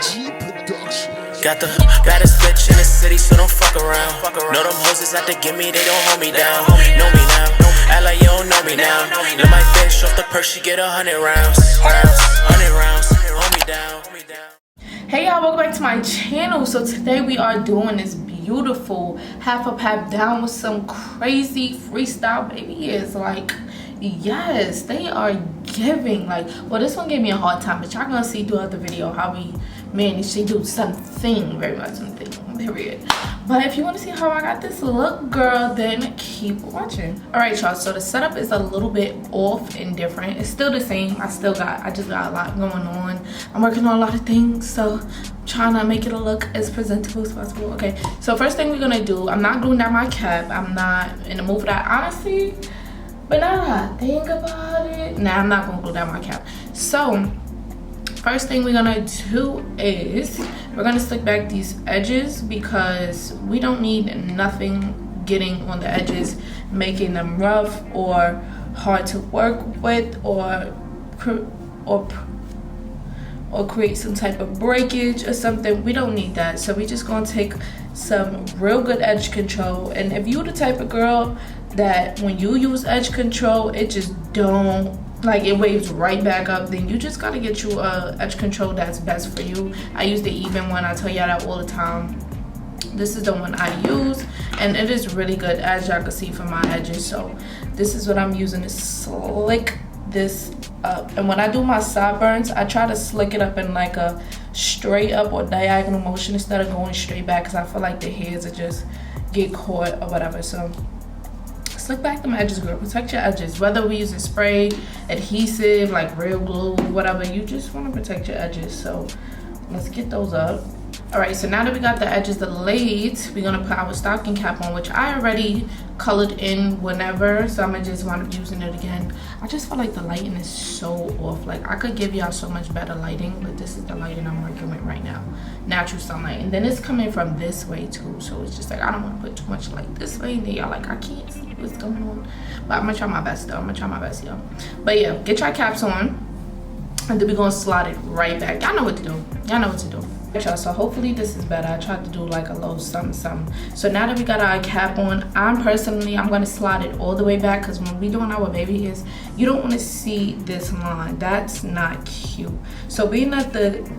Got the baddest bitch in the city, so don't fuck around. Know them hoes is out to get me, they don't hold me down. Know me now, act like you don't know me now. Let my bitch off the purse, she get 100 rounds. 100 rounds, hold me down. Hey y'all, welcome back to my channel. So today we are doing this beautiful half up, half down with some crazy freestyle baby hairs. Like, yes, they are giving. Like, well, this one gave me a hard time, but y'all gonna see throughout the video how we managed to do something, very much something, period. But if you want to see how I got this look, girl, then keep watching. All right, y'all, so the setup is a little bit off and different. It's still the same. I just got a lot going on. I'm working on a lot of things, so I'm trying to make it look as presentable as possible. Okay, so first thing we're gonna do, I'm not gluing down my cap. I'm not in the mood for that, honestly. But now that I think about it, I'm not gonna glue down my cap. So first thing we're gonna do is we're gonna slick back these edges because we don't need nothing getting on the edges, making them rough or hard to work with or create some type of breakage or something. We don't need that. So we just gonna take some real good edge control. And if you're the type of girl that when you use edge control, it just don't, like, it waves right back up, then you just gotta get you a edge control that's best for you. I use the even one. I tell y'all that all the time. This is the one I use, and it is really good, as y'all can see from my edges. So this is what I'm using to slick this up. And when I do my sideburns, I try to slick it up in like a straight up or diagonal motion instead of going straight back, because I feel like the hairs will just get caught or whatever. So slick back them edges, girl. Protect your edges. Whether we're using spray, adhesive, like real glue, whatever, you just want to protect your edges. So let's get those up. All right, so now that we got the edges laid, we're gonna put our stocking cap on, which I already colored in whenever, so I'm gonna just wind up using it again. I just feel like the lighting is so off. Like, I could give y'all so much better lighting, but this is the lighting I'm working with right now. Natural sunlight. And then it's coming from this way too, so it's just like I don't want to put too much light this way, and then y'all like, I can't see what's going on. But I'm gonna try my best though. I'm gonna try my best, y'all. But yeah, get your caps on, and then we're gonna slide it right back. Y'all know what to do. Y'all know what to do. Y'all, so hopefully this is better. I tried to do like a little something. So now that we got our cap on, I'm going to slide it all the way back, because when we doing our baby hairs, you don't want to see this line. That's not cute. So being that the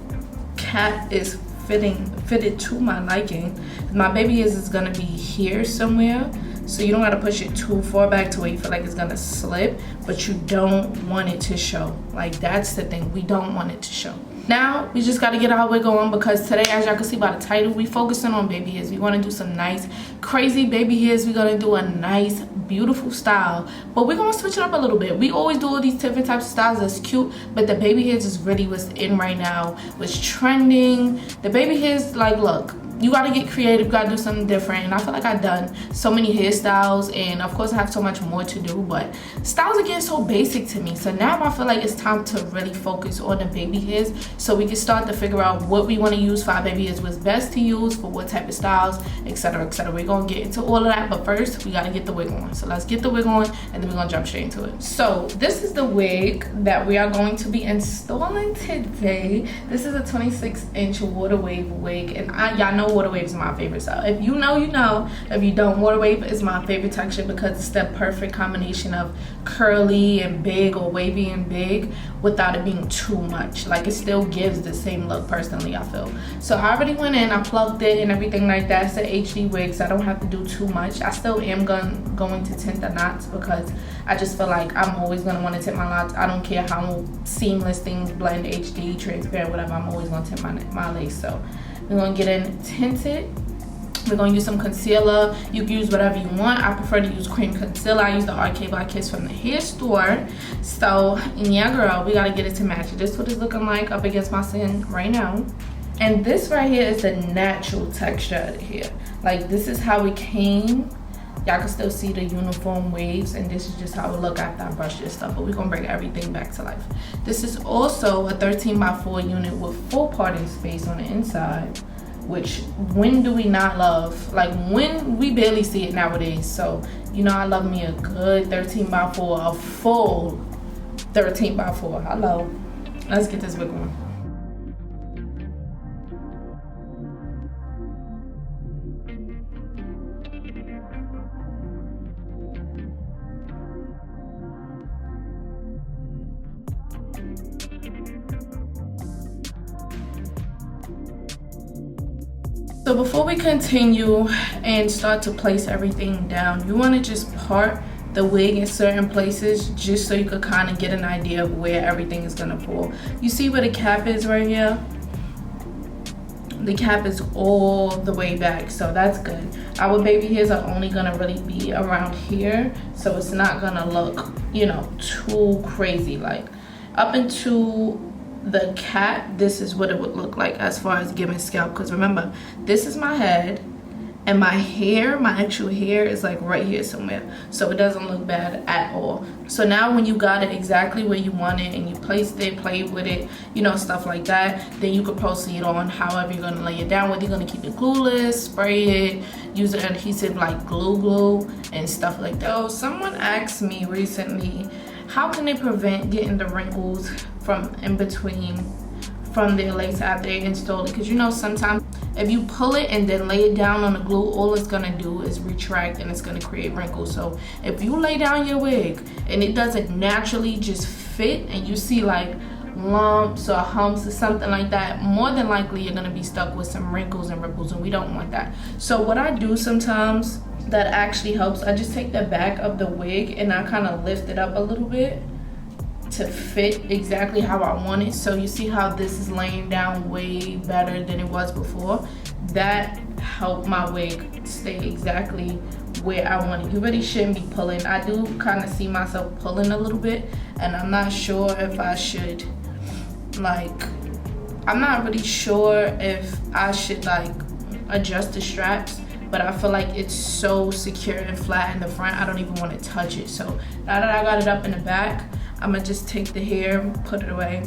cap is fitted to my liking, my baby hairs is going to be here somewhere. So you don't got to push it too far back to where you feel like it's going to slip, but you don't want it to show. Like, that's the thing. We don't want it to show. Now we just got to get our wig on, because today, as y'all can see by the title, we focusing on baby hairs. We want to do some nice crazy baby hairs. We're going to do a nice beautiful style, but we're going to switch it up a little bit. We always do all these different types of styles that's cute, but the baby hairs is really what's in right now, what's trending. The baby hairs, like, look, you got to get creative, you got to do something different. And I feel like I've done so many hairstyles, and of course I have so much more to do, but styles are getting so basic to me. So now I feel like it's time to really focus on the baby hairs, so we can start to figure out what we want to use for our baby hairs, what's best to use for what type of styles, etc, etc. We're going to get into all of that, but first we got to get the wig on. So let's get the wig on, and then we're going to jump straight into it. So this is the wig that we are going to be installing today. This is a 26-inch water wave wig, and y'all know water wave is my favorite style. If you know, you know. If you don't, water wave is my favorite texture because it's the perfect combination of curly and big, or wavy and big, without it being too much. Like, it still gives the same look, personally, I feel. So I already went in, I plugged it and everything like that. It's an HD wig, so I don't have to do too much. I still am going to tint the knots, because I just feel like I'm always going to want to tint my knots. I don't care how seamless things blend, HD, transparent, whatever. I'm always going to tint my lace. So we're going to get in, tint it. We're going to use some concealer. You can use whatever you want. I prefer to use cream concealer. I use the RK Black Kiss from the hair store. So yeah, girl, we got to get it to match. This is what it's looking like up against my skin right now. And this right here is the natural texture of the hair. Like, this is how it came. Y'all can still see the uniform waves, and this is just how it look after I brush this stuff. But we're gonna bring everything back to life. This is also a 13x4 unit with full parting space on the inside, which when do we not love? Like, when we barely see it nowadays. So you know, I love me a good 13x4, a full 13x4. Hello, let's get this wig on. So before we continue and start to place everything down, you want to just part the wig in certain places just so you could kind of get an idea of where everything is gonna fall. You see where the cap is right here? The cap is all the way back, so that's good. Our baby hairs are only gonna really be around here, so it's not gonna look, you know, too crazy. Like up into the cap, this is what it would look like as far as giving scalp, because remember, this is my head and my hair, my actual hair is like right here somewhere, so it doesn't look bad at all. So now when you got it exactly where you want it and you placed it, played with it, you know, stuff like that, then you could proceed on however you're gonna lay it down, whether you're gonna keep it glueless, spray it, use an adhesive like glue and stuff like that. So someone asked me recently, how can they prevent getting the wrinkles from in between from their lace after they install it? Because you know, sometimes if you pull it and then lay it down on the glue, all it's gonna do is retract and it's gonna create wrinkles. So if you lay down your wig and it doesn't naturally just fit and you see like lumps or humps or something like that, more than likely you're gonna be stuck with some wrinkles and ripples, and we don't want that. So what I do sometimes that actually helps, I just take the back of the wig and I kind of lift it up a little bit to fit exactly how I want it. So you see how this is laying down way better than it was before? That helped my wig stay exactly where I want it. You really shouldn't be pulling. I do kind of see myself pulling a little bit, and I'm not sure if I should, like, I'm not really sure if I should like adjust the straps, but I feel like it's so secure and flat in the front, I don't even want to touch it. So now that I got it up in the back, I'm gonna just take the hair, put it away,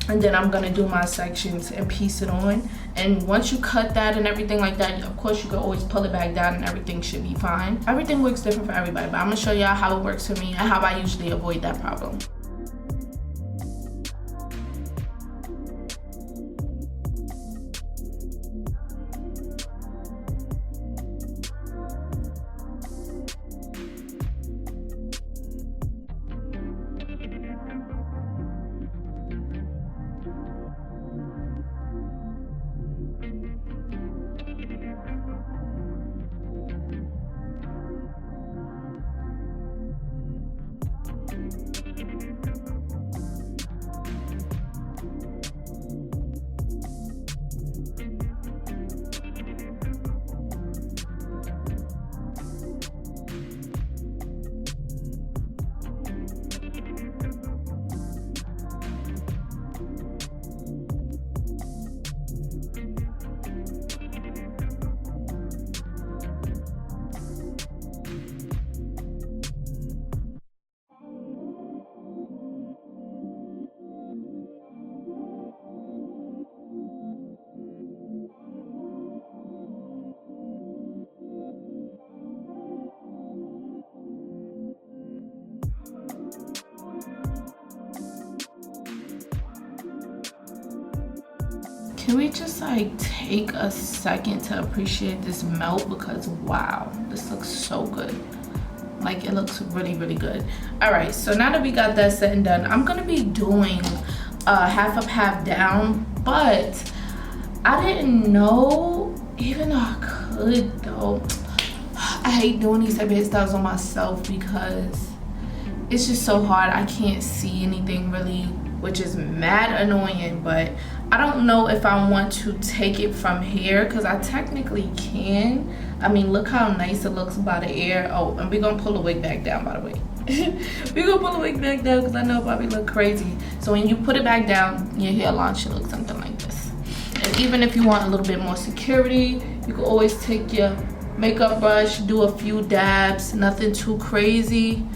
and then I'm gonna do my sections and piece it on. And once you cut that and everything like that, of course you can always pull it back down and everything should be fine. Everything works different for everybody, but I'm gonna show y'all how it works for me and how I usually avoid that problem. Can we just like take a second to appreciate this melt, because wow, this looks so good. Like it looks really, really good. All right, so now that we got that set and done, I'm gonna be doing half up, half down, but I didn't know, even though I could though, I hate doing these type of hairstyles on myself because it's just so hard. I can't see anything really, which is mad annoying, but I don't know if I want to take it from here, because I technically can. I mean, look how nice it looks by the ear. Oh, and we're gonna pull the wig back down, by the way. We're gonna pull the wig back down because I know it probably look crazy. So when you put it back down, your hairline should look something like this. And even if you want a little bit more security, you can always take your makeup brush, do a few dabs, nothing too crazy.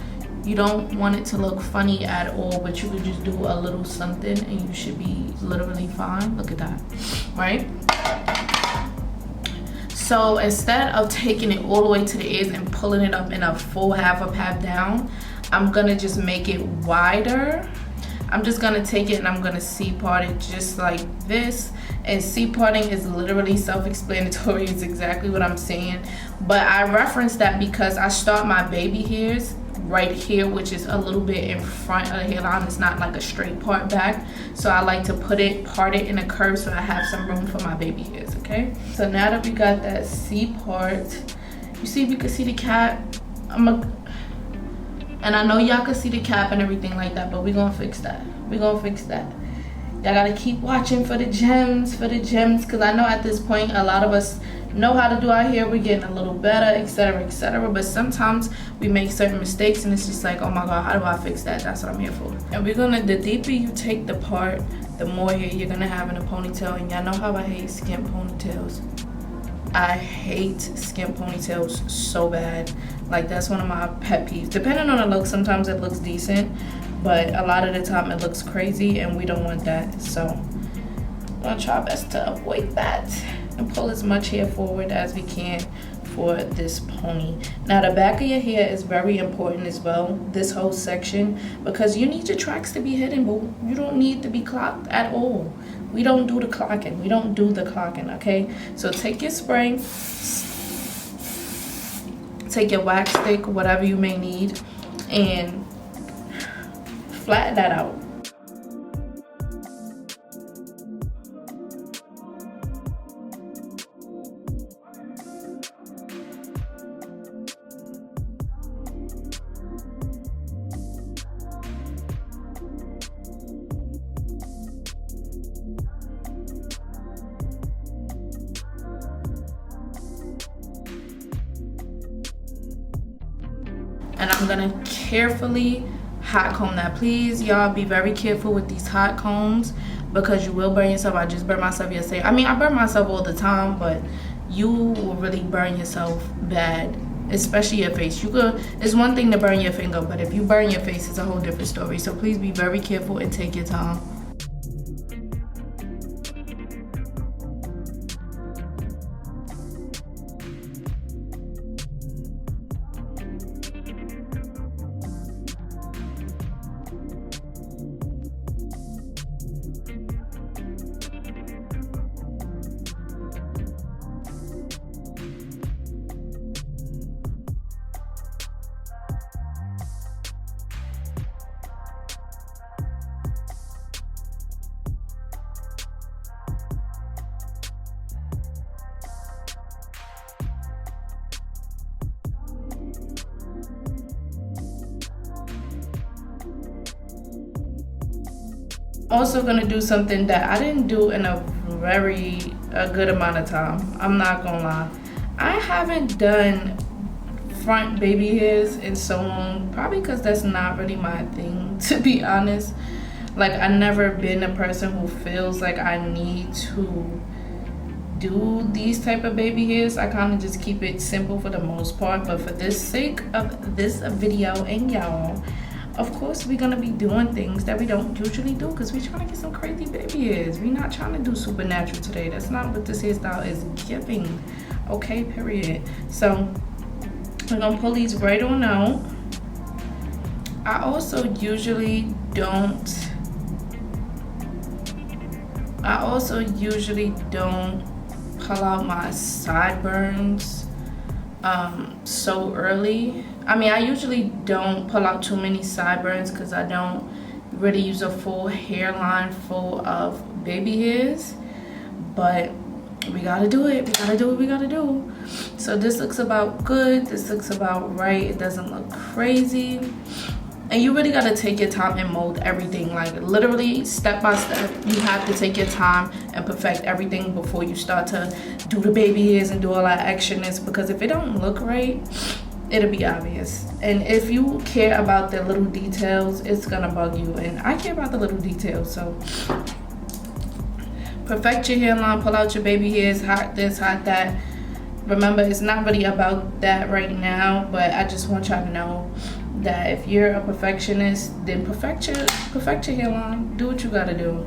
You don't want it to look funny at all, but you could just do a little something and you should be literally fine. Look at that, right? So instead of taking it all the way to the ears and pulling it up in a full half up, half down, I'm gonna just make it wider. I'm just gonna take it and I'm gonna C-part it just like this. And C-parting is literally self-explanatory. It's exactly what I'm saying. But I reference that because I start my baby hairs right here, which is a little bit in front of the hairline. It's not like a straight part back, so I like to part it in a curve so I have some room for my baby hairs. Okay, so now that we got that C part, you see, we can see the cap. And I know y'all can see the cap and everything like that, but we're gonna fix that. We're gonna fix that. Y'all gotta keep watching for the gems, because I know at this point a lot of us know how to do our hair. We're getting a little better, etc., etc. But sometimes we make certain mistakes and it's just like, oh my god, how do I fix that? That's what I'm here for. And we're gonna, the deeper you take the part, the more hair you're gonna have in a ponytail. And y'all know how I hate skimp ponytails. I hate skimp ponytails so bad. Like, that's one of my pet peeves. Depending on the look, sometimes it looks decent, but a lot of the time it looks crazy and we don't want that. So I'm gonna try our best to avoid that and pull as much hair forward as we can for this pony. Now the back of your hair is very important as well, this whole section, because you need your tracks to be hidden, but you don't need to be clocked at all. We don't do the clocking. We don't do the clocking, okay? So take your spray, take your wax stick, whatever you may need, and flatten that out. And I'm gonna carefully hot comb that. Please, y'all, be very careful with these hot combs because you will burn yourself. I just burned myself yesterday. I mean, I burn myself all the time, but you will really burn yourself bad, especially your face. You could, it's one thing to burn your finger, but if you burn your face, it's a whole different story. So please be very careful and take your time. Also gonna do something that I didn't do in a good amount of time. I'm not gonna lie. I haven't done front baby hairs in so long, probably because that's not really my thing, to be honest. Like, I've never been a person who feels like I need to do these type of baby hairs. I kind of just keep it simple for the most part, but for the sake of this video and y'all, of course we're gonna be doing things that we don't usually do because we're trying to get some crazy baby hairs. We're not trying to do supernatural today. That's not what this hairstyle is giving. Okay, period. So we're gonna pull these right on out. I also usually don't pull out my sideburns so early. I mean, I usually don't pull out too many sideburns because I don't really use a full hairline full of baby hairs, but we gotta do it. We gotta do what we gotta do. So this looks about good. This looks about right. It doesn't look crazy. And you really gotta take your time and mold everything, like literally step by step. You have to take your time and perfect everything before you start to do the baby hairs and do all that extraness, because if it don't look right, it'll be obvious. And if you care about the little details, it's gonna bug you, and I care about the little details. So perfect your hairline, pull out your baby hairs, hot this, hot that. Remember, it's not really about that right now, but I just want y'all to know that if you're a perfectionist, then perfect your hairline. Do what you gotta do,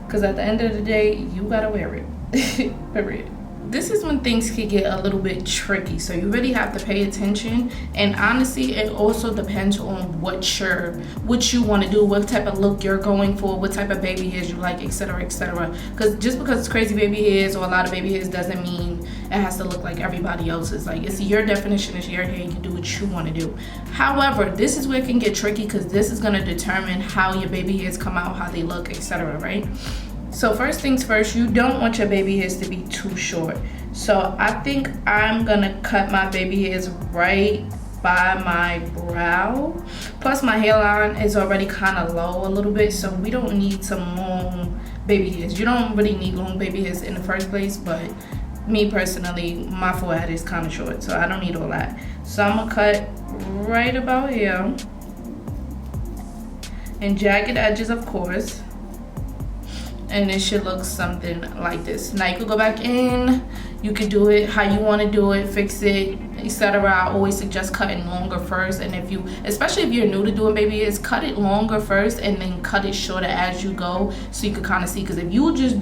because at the end of the day, you gotta wear it. Period. this is when things can get a little bit tricky, so you really have to pay attention. And honestly, it also depends on what you want to do, what type of look you're going for, what type of baby hairs you like, etc, etc. Because just because it's crazy baby hairs or a lot of baby hairs doesn't mean it has to look like everybody else's. Like, it's your definition, it's your hair, you can do what you want to do. However, this is where it can get tricky, because this is going to determine how your baby hairs come out, how they look, etc, right? So first things first, you don't want your baby hairs to be too short. So I think I'm gonna cut my baby hairs right by my brow. Plus my hairline is already kind of low a little bit, so we don't need some long baby hairs. You don't really need long baby hairs in the first place, but me personally, my forehead is kind of short, so I don't need all that. So I'm gonna cut right about here, and jagged edges, of course. And it should look something like this. Now you could go back in, you could do it how you want to do it, fix it, etc. I always suggest cutting longer first, and if you, especially if you're new to doing baby hairs, cut it longer first and then cut it shorter as you go, so you can kind of see. Because if you just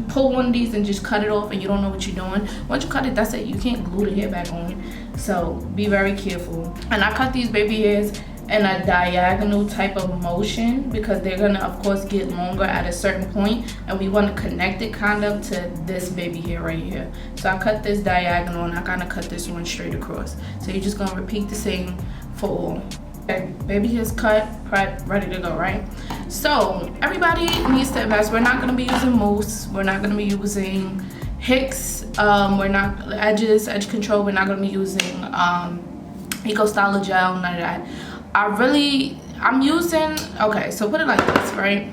pull one of these and just cut it off and you don't know what you're doing, once you cut it, that's it. You can't glue the hair back on. So be very careful. And I cut these baby hairs in a diagonal type of motion, because they're gonna of course get longer at a certain point, and we want to connect it kind of to this baby hair right here. So I cut this diagonal and I kind of cut this one straight across. So you're just gonna repeat the same for all. Okay, baby hair's cut, ready to go, right? So everybody needs to invest. We're not gonna be using mousse, we're not gonna be using Hicks, we're not edge control, we're not gonna be using Eco Styler gel, none of that. I'm using, okay, so put it like this, right?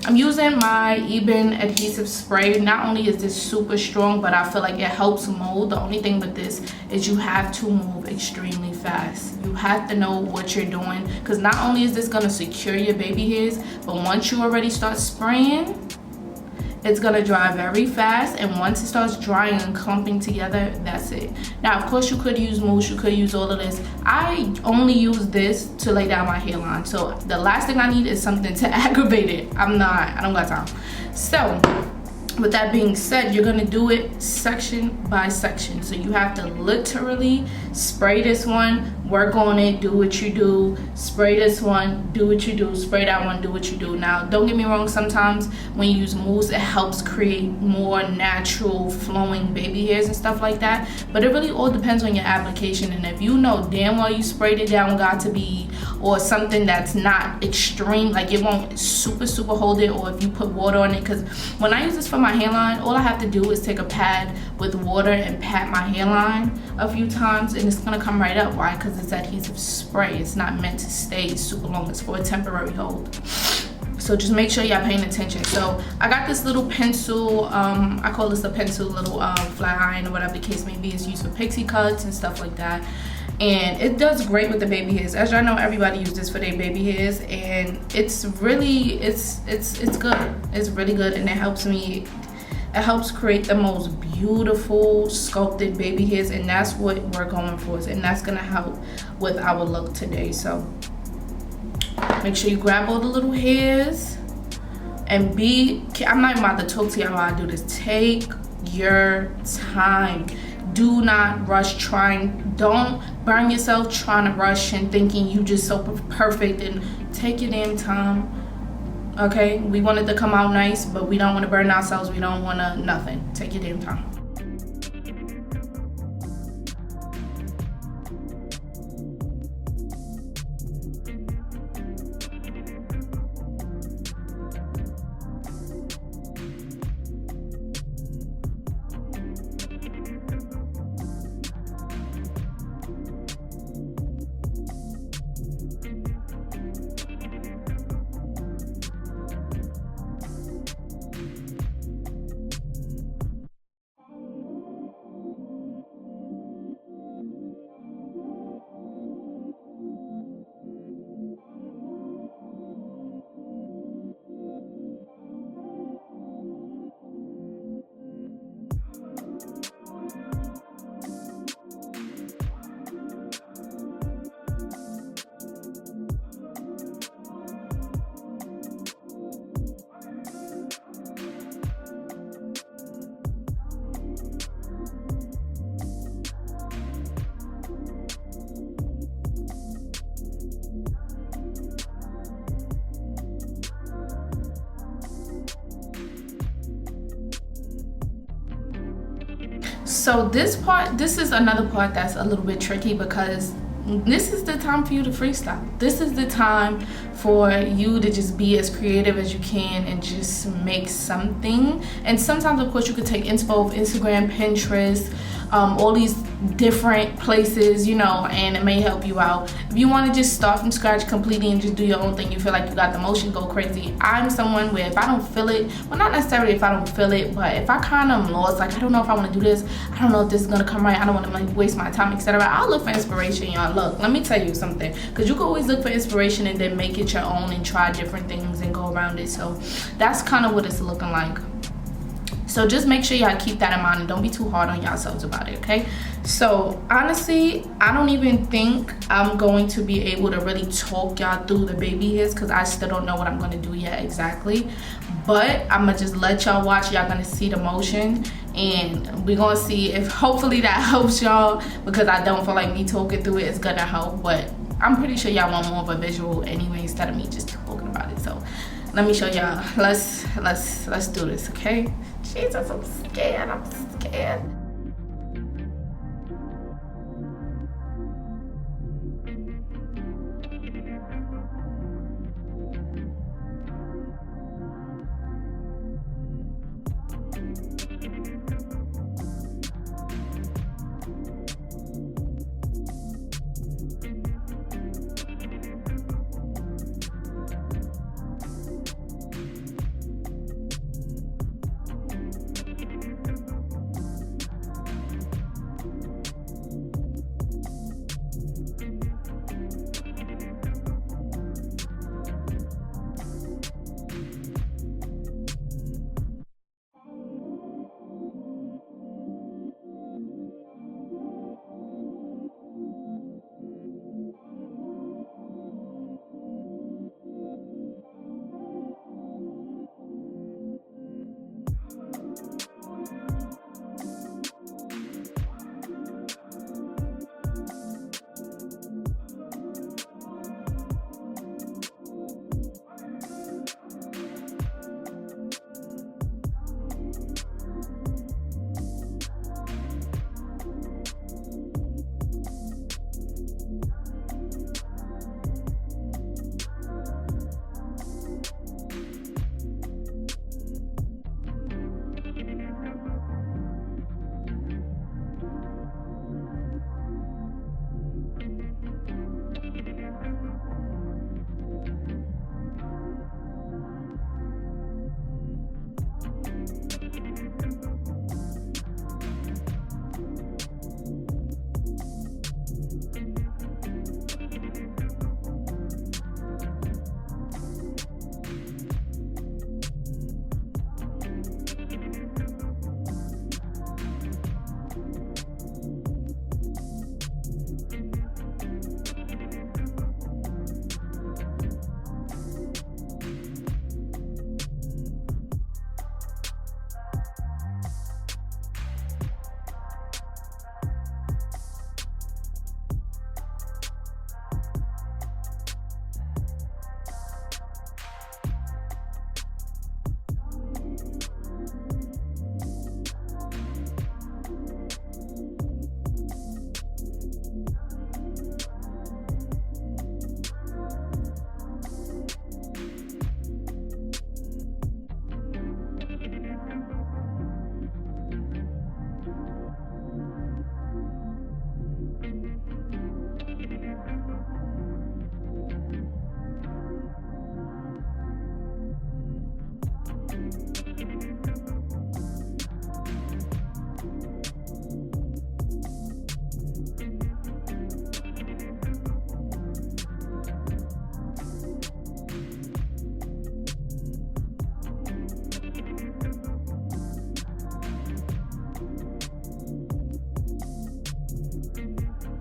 I'm using my Eben adhesive spray. Not only is this super strong, but I feel like it helps mold. The only thing with this is you have to move extremely fast. You have to know what you're doing, because not only is this gonna secure your baby hairs, but once you already start spraying, it's gonna dry very fast, and once it starts drying and clumping together, that's it. Now, of course, you could use mousse, you could use all of this. I only use this to lay down my hairline, so the last thing I need is something to aggravate it. I don't got time. So, with that being said, you're gonna do it section by section. So you have to literally spray this one, work on it, do what you do, spray this one, do what you do, spray that one, do what you do. Now, don't get me wrong, sometimes when you use mousse, it helps create more natural flowing baby hairs and stuff like that, but it really all depends on your application. And if you know damn well you sprayed it down got to be, or something that's not extreme, like it won't super hold it, or if you put water on it, because when I use this for my hairline, all I have to do is take a pad with water and pat my hairline a few times, and it's gonna come right up. Why? Because it's adhesive spray. It's not meant to stay super long. It's for a temporary hold. So just make sure y'all paying attention. So I got this little pencil, I call this a pencil, little flat iron or whatever the case may be. It's used for pixie cuts and stuff like that, and it does great with the baby hairs. As y'all know, everybody uses this for their baby hairs, and it's really it's good. It's really good, and it helps create the most beautiful sculpted baby hairs, and that's what we're going for, and that's gonna help with our look today. So make sure you grab all the little hairs, and I'm not even about to talk to y'all while I do this. Take your time. Do not rush don't burn yourself trying to rush and thinking you just so perfect, and take your damn time. Okay, we want it to come out nice, but we don't want to burn ourselves. We don't want to nothing. Take your damn time. So this is another part that's a little bit tricky, because this is the time for you to freestyle. This is the time for you to just be as creative as you can and just make something. And sometimes, of course, you could take inspo of Instagram, Pinterest, all these different places, you know, and it may help you out. If you want to just start from scratch completely and just do your own thing, you feel like you got the motion, go crazy. I'm someone where if I don't feel it, well, not necessarily if I don't feel it, but if I kind of am lost, like I don't know if I want to do this, I don't know if this is gonna come right, I don't want to like waste my time, etc., I'll look for inspiration, y'all. Look, let me tell you something, because you can always look for inspiration and then make it your own and try different things and go around it. So that's kind of what it's looking like. So just make sure y'all keep that in mind and don't be too hard on yourselves about it, okay? So honestly, I don't even think I'm going to be able to really talk y'all through the baby hairs, because I still don't know what I'm going to do yet exactly. But I'm going to just let y'all watch. Y'all going to see the motion, and we're going to see if hopefully that helps y'all, because I don't feel like me talking through it is going to help. But I'm pretty sure y'all want more of a visual anyway instead of me just talking about it. So let me show y'all. Let's do this, okay? Jesus, I'm scared.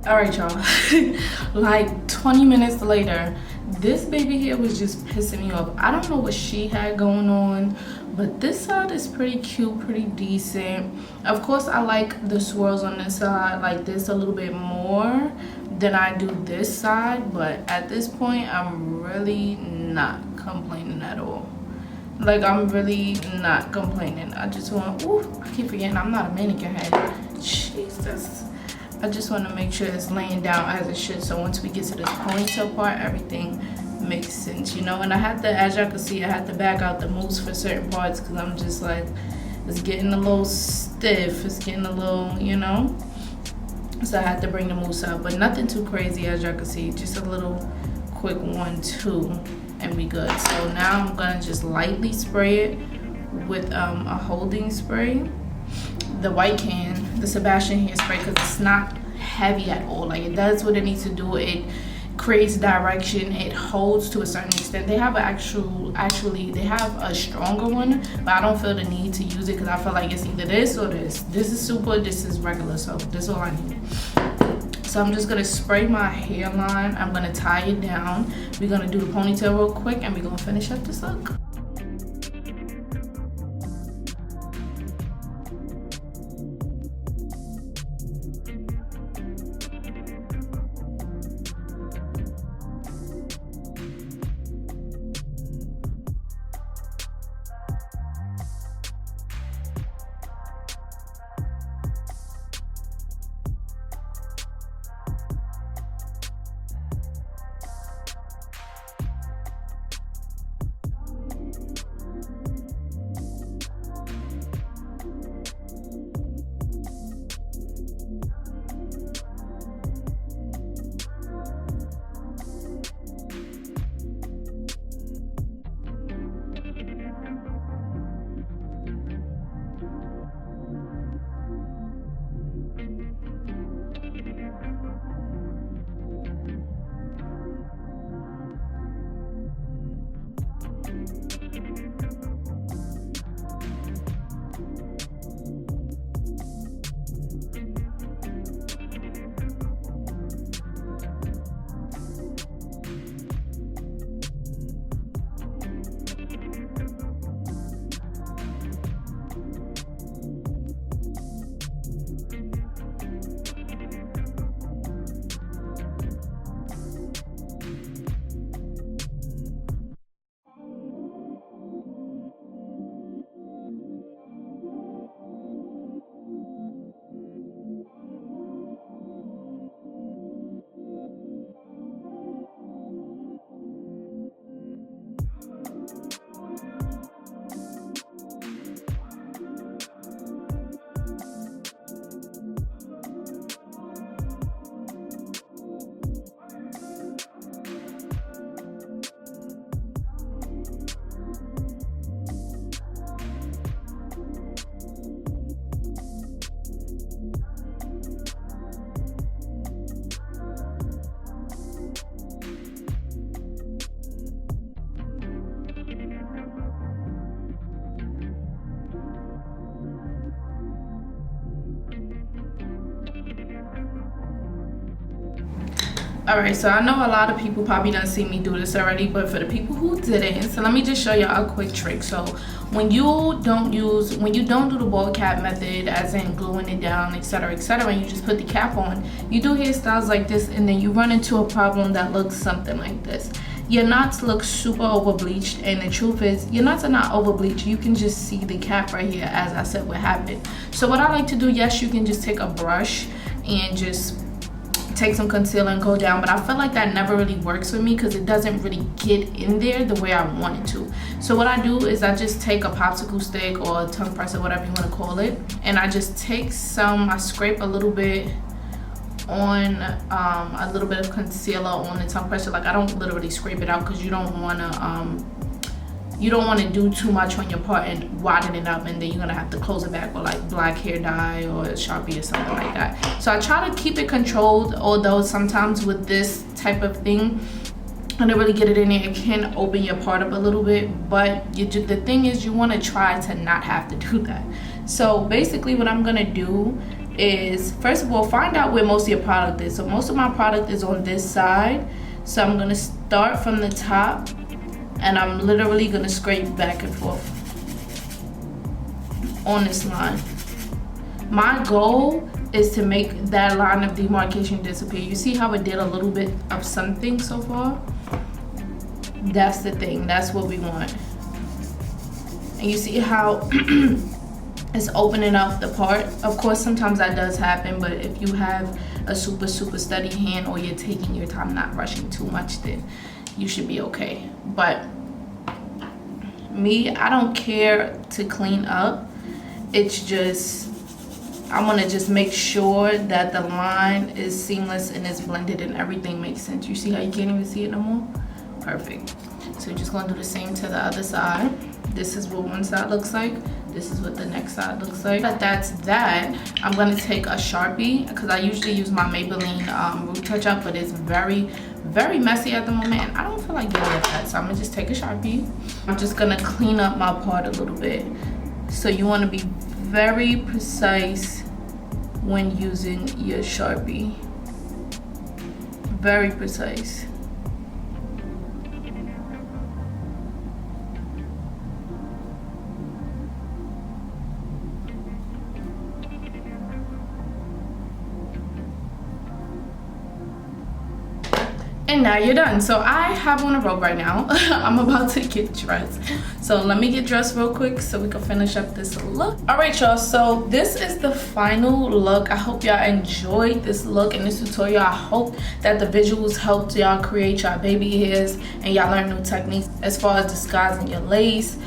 All right, y'all. Like 20 minutes later, this baby here was just pissing me off. I don't know what she had going on, but this side is pretty cute, pretty decent. Of course, I like the swirls on this side like this a little bit more than I do this side, but at this point, I'm really not complaining at all. Like, I'm really not complaining. I just want, ooh, I keep forgetting I'm not a mannequin head. Jesus. I just want to make sure it's laying down as it should, so once we get to this ponytail part, everything makes sense, you know. And I had to, as y'all can see, I had to back out the mousse for certain parts because I'm just like, it's getting a little stiff, it's getting a little, you know. So I had to bring the mousse out, but nothing too crazy, as y'all can see, just a little quick 1-2 and we good. So now I'm gonna just lightly spray it with a holding spray, the white can, the Sebastian hairspray, because it's not heavy at all. Like, it does what it needs to do. It creates direction, it holds to a certain extent. They have actually they have a stronger one, but I don't feel the need to use it because I feel like it's either this or this. This is super, this is regular, so this is all I need. So I'm just gonna spray my hairline, I'm gonna tie it down, we're gonna do the ponytail real quick, and we're gonna finish up this look. Alright, so I know a lot of people probably done seen me do this already, but for the people who didn't, so let me just show y'all a quick trick. So when you don't do the ball cap method, as in gluing it down, etc., and you just put the cap on, you do hairstyles like this, and then you run into a problem that looks something like this. Your knots look super over bleached, and the truth is your knots are not over bleached. You can just see the cap right here, as I said, what happened. So what I like to do, yes, you can just take a brush and just take some concealer and go down, but I feel like that never really works for me because it doesn't really get in there the way I want it to. So what I do is I just take a popsicle stick or a tongue press or whatever you want to call it, and I just take I scrape a little bit on a little bit of concealer on the tongue pressure. Like, I don't literally scrape it out because you don't want to do too much on your part and widen it up, and then you're gonna have to close it back with like black hair dye or a Sharpie or something like that. So I try to keep it controlled, although sometimes with this type of thing, when I really get it in there, it can open your part up a little bit, but the thing is, you want to try to not have to do that. So basically what I'm gonna do is, first of all, find out where most of your product is. So most of my product is on this side, so I'm gonna start from the top, and I'm literally gonna scrape back and forth on this line. My goal is to make that line of demarcation disappear. You see how it did a little bit of something so far? That's the thing, that's what we want. And you see how it's opening up the part. Of course, sometimes that does happen, but if you have a super steady hand, or you're taking your time, not rushing too much, then you should be okay. But me, I don't care to clean up. It's just, I want to just make sure that the line is seamless and it's blended and everything makes sense. You see how you can't even see it no more? Perfect. So you're just going to do the same to the other side. This is what one side looks like. This is what the next side looks like. But that's that. I'm going to take a Sharpie, because I usually use my Maybelline Root Touch Up, but it's very messy at the moment. I don't feel like getting it that, so I'm going to just take a Sharpie. I'm just going to clean up my part a little bit. So you want to be very precise when using your Sharpie. Very precise. And now you're done. So I have on a robe right now. I'm about to get dressed. So let me get dressed real quick so we can finish up this look. All right, y'all. So this is the final look. I hope y'all enjoyed this look and this tutorial. I hope that the visuals helped y'all create your baby hairs and y'all learn new techniques as far as disguising your lace,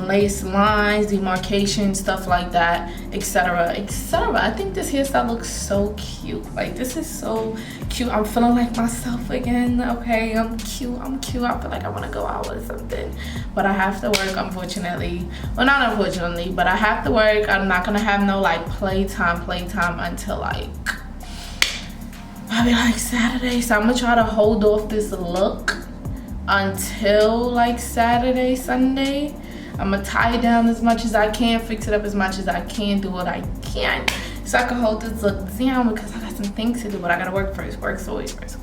lace lines, demarcation, stuff like that, etc., etc. I think this hairstyle looks so cute. Like, this is so cute. I'm feeling like myself again. Okay, I'm cute. I feel like I want to go out with something, but I have to work, unfortunately. Well, not unfortunately, but I have to work. I'm not gonna have no like playtime until like probably like Saturday. So I'm gonna try to hold off this look until like Saturday, Sunday. I'm gonna tie it down as much as I can, fix it up as much as I can, do what I can so I can hold this look down, because I got some things to do, but I gotta work first. Work's always first.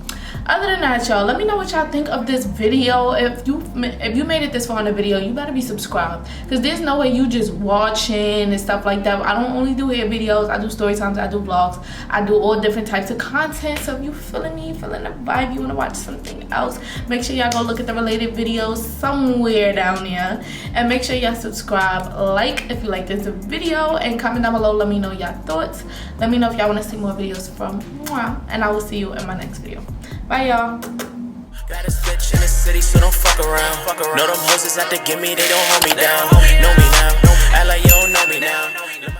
Other than that, y'all, let me know what y'all think of this video. If you made it this far in the video, you better be subscribed, because there's no way you just watching and stuff like that. I don't only do hair videos. I do story times, I do vlogs, I do all different types of content. So if you feeling me, feeling the vibe, you want to watch something else, make sure y'all go look at the related videos somewhere down there, and make sure y'all subscribe, like if you like this video, and comment down below. Let me know y'all thoughts. Let me know if y'all want to see more videos from moi, and I will see you in my next video. Bye, y'all. Got a switch in the city, so don't fuck around. Know them hoes is out to get me, they don't hold me down. Know me now, act like you don't know me now.